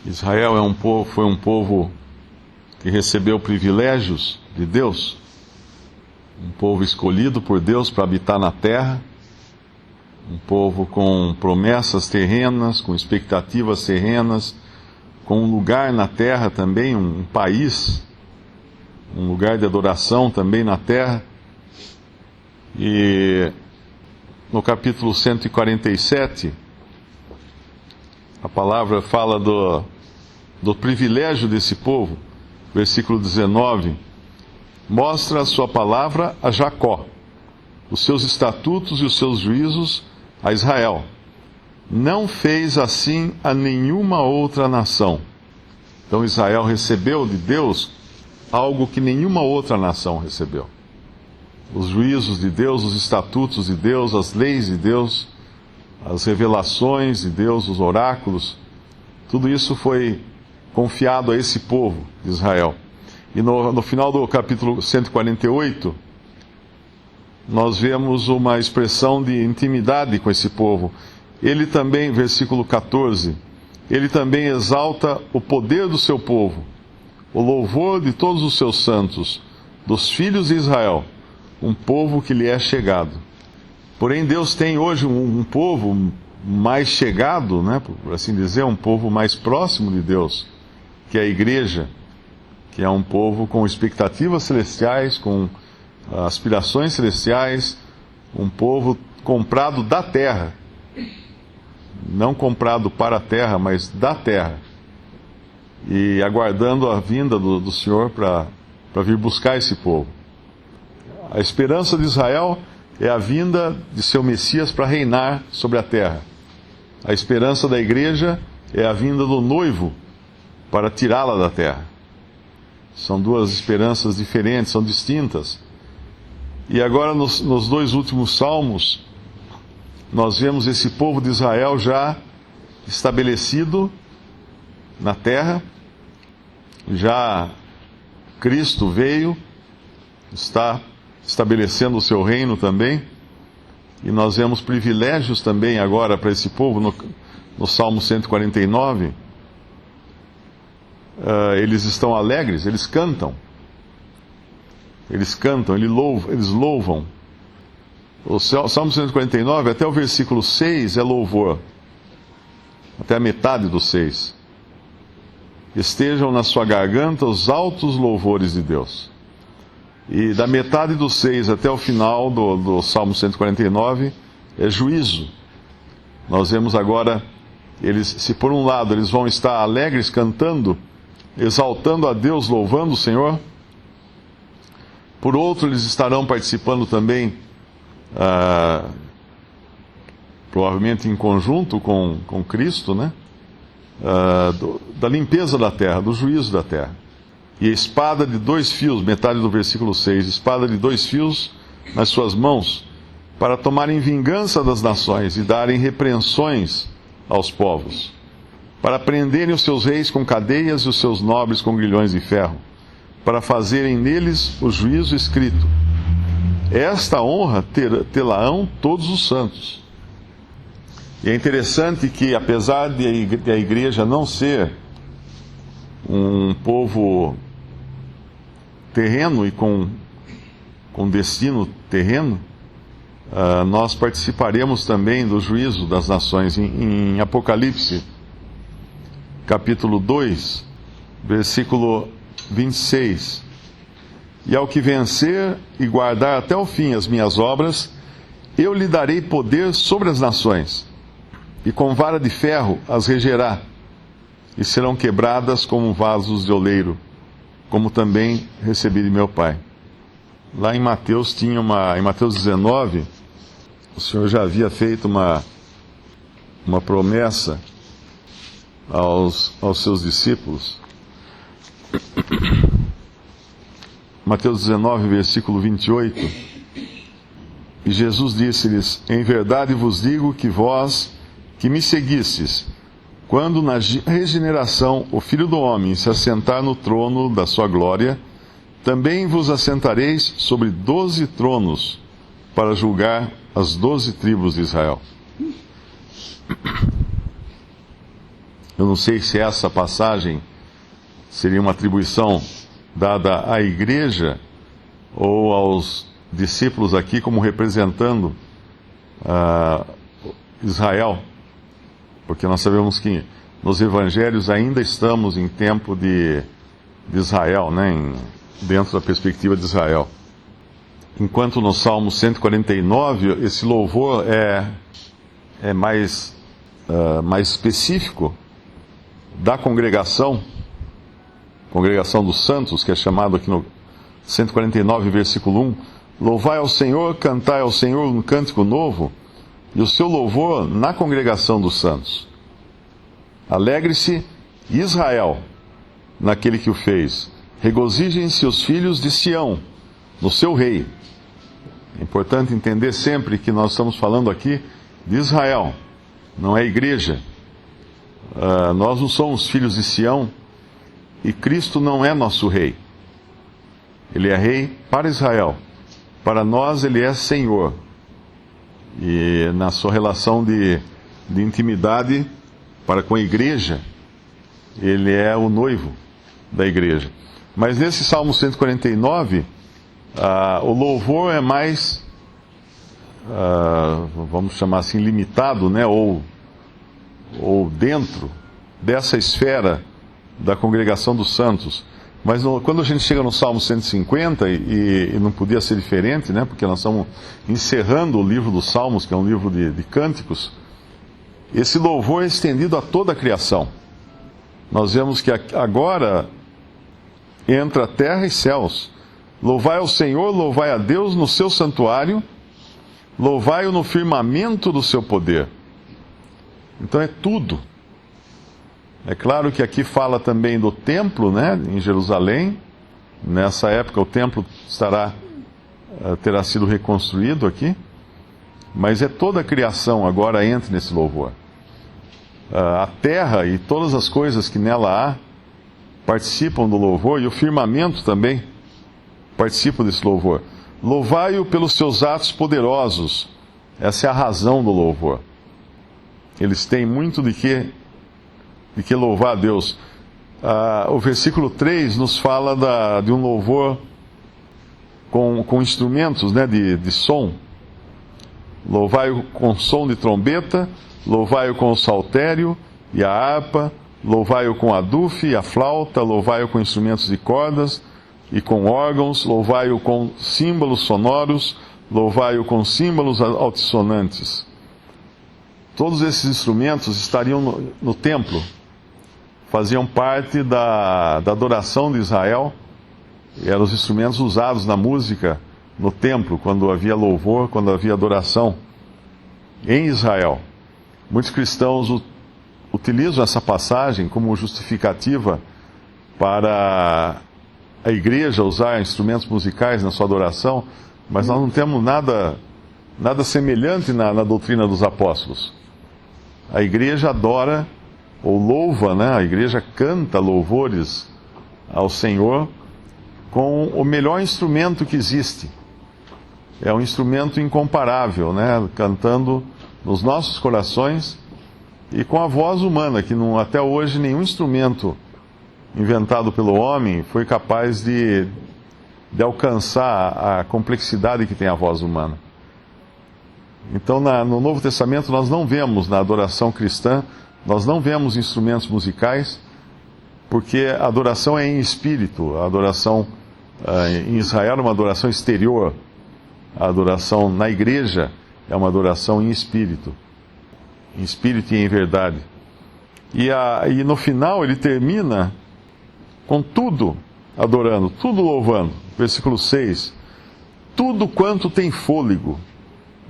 Israel foi um povo que recebeu privilégios de Deus, um povo escolhido por Deus para habitar na terra, um povo com promessas terrenas, com expectativas terrenas, com um lugar na terra também, um país, um lugar de adoração também na terra. E no capítulo 147, a palavra fala do privilégio desse povo. Versículo 19, mostra a sua palavra a Jacó, os seus estatutos e os seus juízos a Israel. Não fez assim a nenhuma outra nação. Então Israel recebeu de Deus algo que nenhuma outra nação recebeu. Os juízos de Deus, os estatutos de Deus, as leis de Deus, as revelações de Deus, os oráculos, tudo isso foi confiado a esse povo de Israel. E no final do capítulo 148, nós vemos uma expressão de intimidade com esse povo. Ele também, versículo 14, ele também exalta o poder do seu povo, o louvor de todos os seus santos, dos filhos de Israel, um povo que lhe é chegado. Porém, Deus tem hoje um povo mais chegado, né, por assim dizer, um povo mais próximo de Deus, que é a igreja, que é um povo com expectativas celestiais, com aspirações celestiais, um povo comprado da terra, não comprado para a terra, mas da terra, e aguardando a vinda do Senhor para vir buscar esse povo. A esperança de Israel é a vinda de seu Messias para reinar sobre a terra. A esperança da igreja é a vinda do noivo para tirá-la da terra. São duas esperanças diferentes, são distintas. E agora, nos dois últimos salmos, nós vemos esse povo de Israel já estabelecido na terra. Já Cristo veio, está estabelecendo o seu reino também. E nós vemos privilégios também agora para esse povo no Salmo 149. Eles estão alegres, eles cantam, eles louvam. O Salmo 149, até o versículo 6 é louvor, até a metade do 6. Estejam na sua garganta os altos louvores de Deus. E da metade do 6 até o final do Salmo 149 é juízo. Nós vemos agora, se por um lado eles vão estar alegres cantando, exaltando a Deus, louvando o Senhor, por outro eles estarão participando também, provavelmente em conjunto com Cristo, né? Da limpeza da terra, do juízo da terra. E a espada de 2 fios, metade do versículo 6, espada de 2 fios nas suas mãos, para tomarem vingança das nações e darem repreensões aos povos, para prenderem os seus reis com cadeias e os seus nobres com grilhões de ferro, para fazerem neles o juízo escrito. Esta honra tê-la-ão todos os santos. E é interessante que, apesar de a igreja não ser um povo terreno e com destino terreno, nós participaremos também do juízo das nações. Em Apocalipse, capítulo 2, versículo 26. E ao que vencer e guardar até o fim as minhas obras, eu lhe darei poder sobre as nações, e com vara de ferro as regerá, e serão quebradas como vasos de oleiro, como também recebi de meu Pai. Lá em Mateus em Mateus 19, o Senhor já havia feito uma promessa aos seus discípulos. Mateus 19, versículo 28. E Jesus disse-lhes: em verdade vos digo que vós, que me seguistes, quando na regeneração o Filho do Homem se assentar no trono da sua glória, também vos assentareis sobre 12 tronos, para julgar as 12 tribos de Israel. Eu não sei se essa passagem seria uma atribuição dada à igreja ou aos discípulos aqui como representando Israel, porque nós sabemos que nos evangelhos ainda estamos em tempo de Israel, né, dentro da perspectiva de Israel. Enquanto no Salmo 149, esse louvor é mais específico da congregação dos santos, que é chamado aqui no 149, versículo 1, louvai ao Senhor, cantai ao Senhor um cântico novo, e o seu louvor na congregação dos santos. Alegre-se Israel naquele que o fez, regozijem-se os filhos de Sião no seu rei. É importante entender sempre que nós estamos falando aqui de Israel, não é igreja. Nós não somos filhos de Sião e Cristo não é nosso rei. Ele é rei para Israel. Para nós ele é Senhor. E na sua relação de intimidade para com a igreja, ele é o noivo da igreja. Mas nesse Salmo 149, o louvor é mais, vamos chamar assim, limitado, né? ou dentro dessa esfera da congregação dos santos. Mas quando a gente chega no Salmo 150, e não podia ser diferente, né? Porque nós estamos encerrando o livro dos Salmos, que é um livro de cânticos, esse louvor é estendido a toda a criação. Nós vemos que agora entra terra e céus. Louvai ao Senhor, louvai a Deus no seu santuário, louvai-o no firmamento do seu poder. Então é tudo. É claro que aqui fala também do templo, né, em Jerusalém. Nessa época o templo terá sido reconstruído aqui. Mas é toda a criação agora entra nesse louvor. A terra e todas as coisas que nela há participam do louvor, e o firmamento também participa desse louvor. Louvai-o pelos seus atos poderosos. Essa é a razão do louvor. Eles têm muito de que louvar a Deus. O versículo 3 nos fala de um louvor com instrumentos, né, de som. Louvai-o com som de trombeta, louvai-o com o saltério e a harpa, louvai-o com a dufe e a flauta, louvai-o com instrumentos de cordas e com órgãos, louvai-o com símbolos sonoros, louvai-o com símbolos altissonantes. Todos esses instrumentos estariam no templo, faziam parte da adoração de Israel, eram os instrumentos usados na música no templo, quando havia louvor, quando havia adoração em Israel. Muitos cristãos utilizam essa passagem como justificativa para a igreja usar instrumentos musicais na sua adoração, mas nós não temos nada semelhante na doutrina dos apóstolos. A igreja adora ou louva, né? A igreja canta louvores ao Senhor com o melhor instrumento que existe. É um instrumento incomparável, né? Cantando nos nossos corações e com a voz humana, que até hoje nenhum instrumento inventado pelo homem foi capaz de alcançar a complexidade que tem a voz humana. Então, no Novo Testamento, nós não vemos, na adoração cristã, nós não vemos instrumentos musicais, porque a adoração é em espírito. A adoração em Israel é uma adoração exterior. A adoração na igreja é uma adoração em espírito e em verdade. E no final ele termina com tudo adorando, tudo louvando. Versículo 6. Tudo quanto tem fôlego,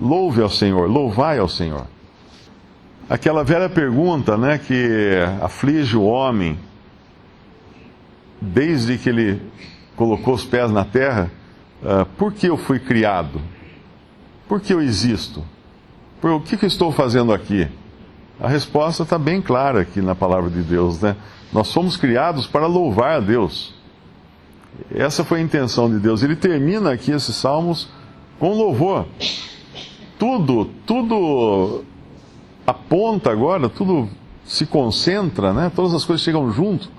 louve ao Senhor, louvai ao Senhor. Aquela velha pergunta, né, que aflige o homem desde que ele colocou os pés na terra: por que eu fui criado? Por que eu existo? O que eu estou fazendo aqui? A resposta está bem clara aqui na palavra de Deus, né? Nós fomos criados para louvar a Deus. Essa foi a intenção de Deus. Ele termina aqui esses salmos com louvor. Tudo aponta agora, tudo se concentra, né? Todas as coisas chegam junto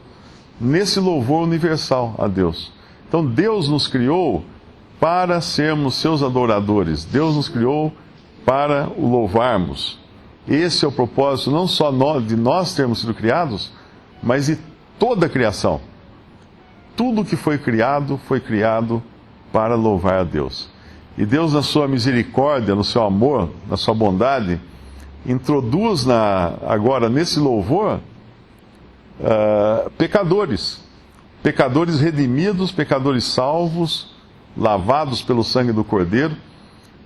nesse louvor universal a Deus. Então Deus nos criou para sermos seus adoradores. Deus nos criou para o louvarmos. Esse é o propósito não só de nós termos sido criados, mas de toda a criação. Tudo que foi criado para louvar a Deus. E Deus, na sua misericórdia, no seu amor, na sua bondade, introduz agora nesse louvor pecadores redimidos, pecadores salvos, lavados pelo sangue do Cordeiro.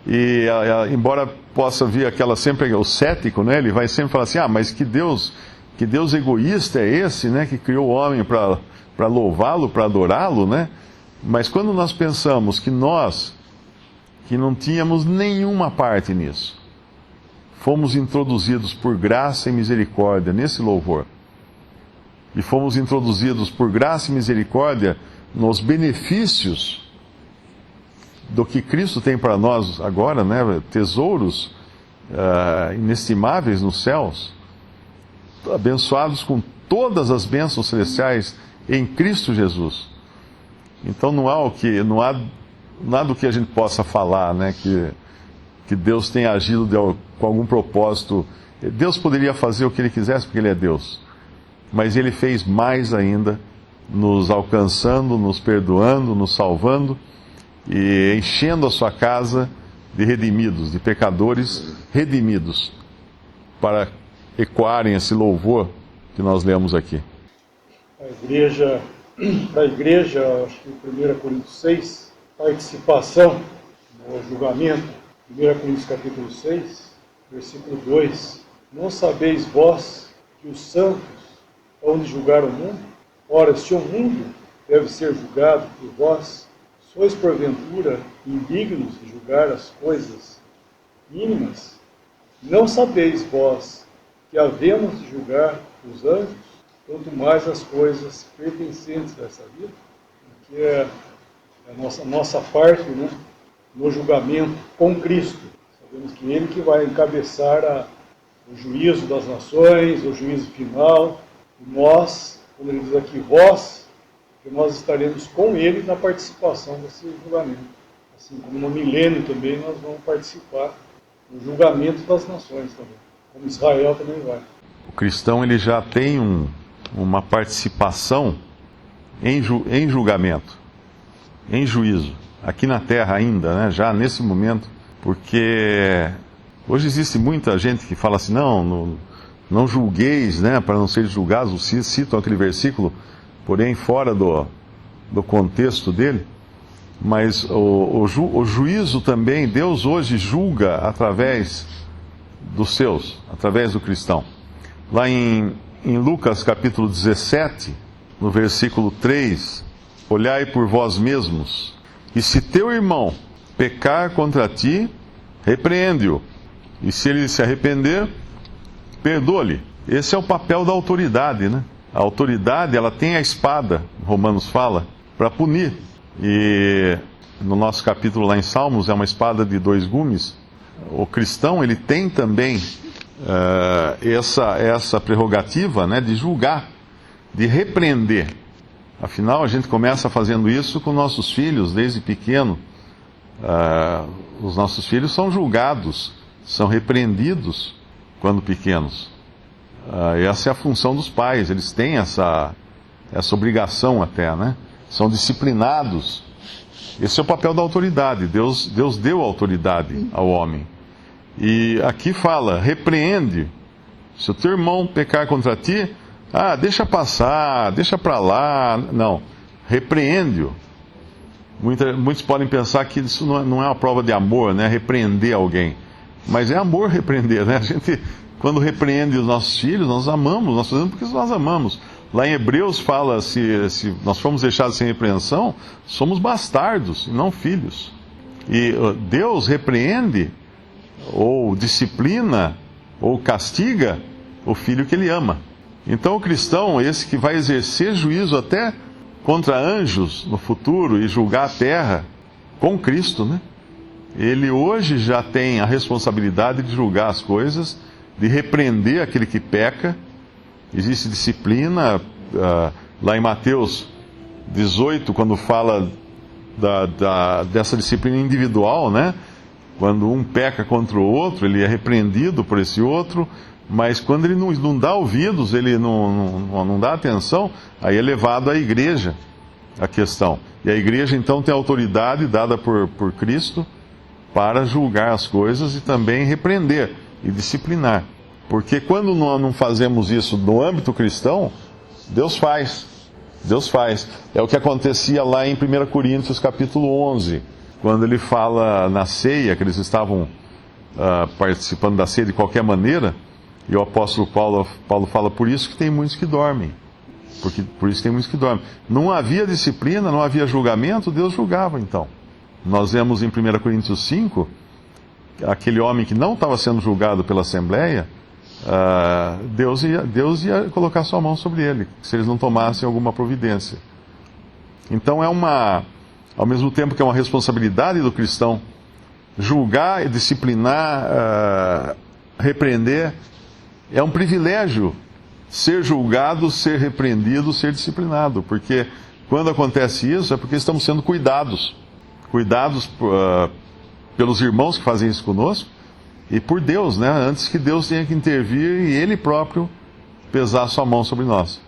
E embora possa vir sempre o cético, né, ele vai sempre falar assim: mas que Deus egoísta é esse, né, que criou o homem para louvá-lo, para adorá-lo, né? Mas quando nós pensamos que nós, que não tínhamos nenhuma parte nisso, fomos introduzidos por graça e misericórdia nesse louvor, e fomos introduzidos por graça e misericórdia nos benefícios do que Cristo tem para nós agora, né? Tesouros inestimáveis nos céus, abençoados com todas as bênçãos celestiais em Cristo Jesus. Então não há nada do que a gente possa falar, né? Que Deus tenha agido com algum propósito. Deus poderia fazer o que Ele quisesse porque Ele é Deus, mas Ele fez mais ainda, nos alcançando, nos perdoando, nos salvando e enchendo a sua casa de redimidos, de pecadores redimidos, para ecoarem esse louvor que nós lemos aqui. Para a igreja, acho que 1 Coríntios 6, participação no julgamento, 1 Coríntios capítulo 6, versículo 2: Não sabeis vós que os santos hão de julgar o mundo? Ora, se o mundo deve ser julgado por vós, sois porventura indignos de julgar as coisas mínimas? Não sabeis vós que havemos de julgar os anjos, quanto mais as coisas pertencentes a essa vida? Que é a nossa parte, né, no julgamento com Cristo. Sabemos que Ele que vai encabeçar o juízo das nações, o juízo final. E nós, quando Ele diz aqui vós, que nós estaremos com Ele na participação desse julgamento. Assim como no milênio também nós vamos participar no julgamento das nações também, como Israel também vai. O cristão ele já tem uma participação em julgamento, em juízo, aqui na terra ainda, né, já nesse momento, porque hoje existe muita gente que fala assim: não julgueis, né, para não ser julgados. Citam aquele versículo, porém fora do contexto dele. Mas o juízo também, Deus hoje julga através dos seus, através do cristão. Lá em Lucas capítulo 17, no versículo 3, olhai por vós mesmos, e se teu irmão pecar contra ti, repreende-o, e se ele se arrepender, perdoa-lhe. Esse é o papel da autoridade, né? A autoridade, ela tem a espada, Romanos fala, para punir. E no nosso capítulo lá em Salmos, é uma espada de 2 gumes. O cristão, ele tem também essa prerrogativa, né, de julgar, de repreender. Afinal, a gente começa fazendo isso com nossos filhos desde pequeno. Os nossos filhos são julgados, são repreendidos quando pequenos. Essa é a função dos pais, eles têm essa obrigação até, né? São disciplinados. Esse é o papel da autoridade. Deus deu autoridade ao homem. E aqui fala: repreende. Se o teu irmão pecar contra ti, deixa passar, deixa para lá. Não, repreende-o. Muitos podem pensar que isso não é uma prova de amor, né? Repreender alguém. Mas é amor repreender, né? A gente, quando repreende os nossos filhos, nós amamos, nós fazemos porque nós amamos. Lá em Hebreus fala: se nós formos deixados sem repreensão, somos bastardos, e não filhos. E Deus repreende, ou disciplina, ou castiga o filho que ele ama. Então o cristão, esse que vai exercer juízo até contra anjos no futuro e julgar a terra com Cristo, né? Ele hoje já tem a responsabilidade de julgar as coisas, de repreender aquele que peca, Existe disciplina, lá em Mateus 18, quando fala dessa disciplina individual, né? Quando um peca contra o outro, ele é repreendido por esse outro, mas quando ele não dá ouvidos, ele não dá atenção, aí é levado à igreja a questão. E a igreja então tem autoridade dada por Cristo para julgar as coisas e também repreender e disciplinar. Porque quando nós não fazemos isso no âmbito cristão, Deus faz. Deus faz. É o que acontecia lá em 1 Coríntios capítulo 11, quando ele fala na ceia, que eles estavam participando da ceia de qualquer maneira, e o apóstolo Paulo fala, por isso que tem muitos que dormem. Por isso tem muitos que dormem. Não havia disciplina, não havia julgamento, Deus julgava então. Nós vemos em 1 Coríntios 5, aquele homem que não estava sendo julgado pela Assembleia, Deus ia colocar sua mão sobre ele, se eles não tomassem alguma providência. Então ao mesmo tempo que é uma responsabilidade do cristão julgar, disciplinar, repreender, é um privilégio ser julgado, ser repreendido, ser disciplinado, porque quando acontece isso é porque estamos sendo cuidados pelos irmãos que fazem isso conosco e por Deus, né? Antes que Deus tenha que intervir e Ele próprio pesar sua mão sobre nós.